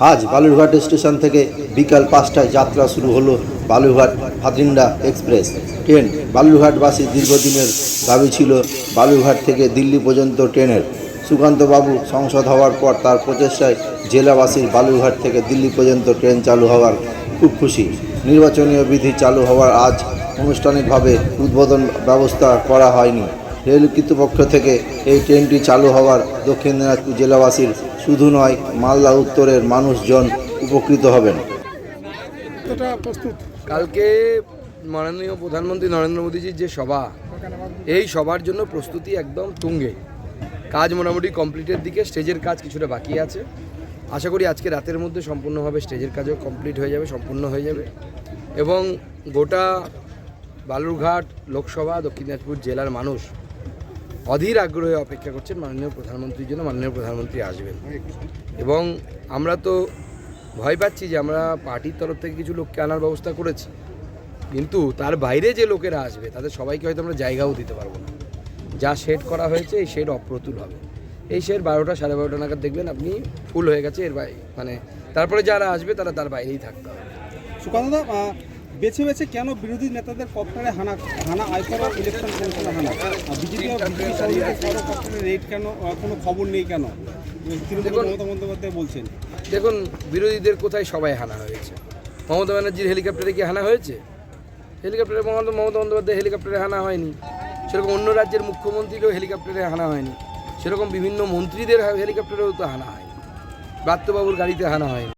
আজ বালুরঘাট স্টেশন থেকে বিকাল 5টায় যাত্রা শুরু হলো বালুরঘাট ভাতিন্ডা এক্সপ্রেস ট্রেন। বালুরঘাটবাসীর দীর্ঘদিনের দাবি ছিল বালুরঘাট থেকে দিল্লি পর্যন্ত ট্রেনের। সুকান্তবাবু সংসদ হওয়ার পর তার প্রচেষ্টায় জেলাবাসীর বালুরঘাট থেকে দিল্লি পর্যন্ত ট্রেন চালু হওয়ার খুব খুশি। নির্বাচনীয় বিধি চালু হওয়ার আজ আনুষ্ঠানিকভাবে উদ্বোধন ব্যবস্থা করা হয়নি। রেল কর্তৃপক্ষ থেকে এই ট্রেনটি চালু হওয়ার দক্ষিণ দিনাজপুর জেলাবাসীর শুধু নয়, মালদা উত্তরের মানুষজন উপকৃত হবেন। কালকে মাননীয় প্রধানমন্ত্রী নরেন্দ্র মোদীজির যে সভা, এই সভার জন্য প্রস্তুতি একদম তুঙ্গে। কাজ মোটামুটি কমপ্লিটের দিকে, স্টেজের কাজ কিছুটা বাকি আছে। আশা করি আজকে রাতের মধ্যে সম্পূর্ণভাবে স্টেজের কাজও কমপ্লিট হয়ে যাবে, সম্পূর্ণ হয়ে যাবে। এবং গোটা বালুরঘাট লোকসভা দক্ষিণ দিনাজপুর জেলার মানুষ অধীর আগ্রহে অপেক্ষা করছেন মাননীয় প্রধানমন্ত্রীর জন্য। মাননীয় প্রধানমন্ত্রী আসবেন এবং আমরা তো ভয় পাচ্ছি যে আমরা পার্টির তরফ থেকে কিছু লোককে আনার ব্যবস্থা করেছি, কিন্তু তার বাইরে যে লোকেরা আসবে তাদের সবাইকে হয়তো আমরা জায়গাও দিতে পারবো না। যা শেড করা হয়েছে এই শেড অপ্রতুল হবে। এই শেড 12টা সাড়ে 12টা নাগাদ দেখবেন আপনি ফুল হয়ে গেছে। এর বাইরে মানে তারপরে যারা আসবে তারা তার বাইরেই থাকতে হবে। সুকান্তদা, বেছে বেছে কেন বিরোধী নেতাদের কপ্টারে হানা আয়কর ইলেকশন কমিশনে হানা? বিজেপি কপ্টারে রেট কেন? কোনো খবর নেই কেন? তৃণমূল মমতা বন্দ্যোপাধ্যায় বলছেন। দেখুন, বিরোধীদের কোথায় সবাই হানা হয়েছে? মমতা ব্যানার্জির হেলিকপ্টারে কি হানা হয়েছে? হেলিকপ্টারে মমতা বন্দ্যোপাধ্যায় হেলিকপ্টারে হানা হয়নি। সেরকম অন্য রাজ্যের মুখ্যমন্ত্রীরও হেলিকপ্টারে হানা হয়নি। সেরকম বিভিন্ন মন্ত্রীদের হেলিকপ্টারেও তো হানা হয়নি। ব্রাত্যবাবুর গাড়িতে হানা হয়নি।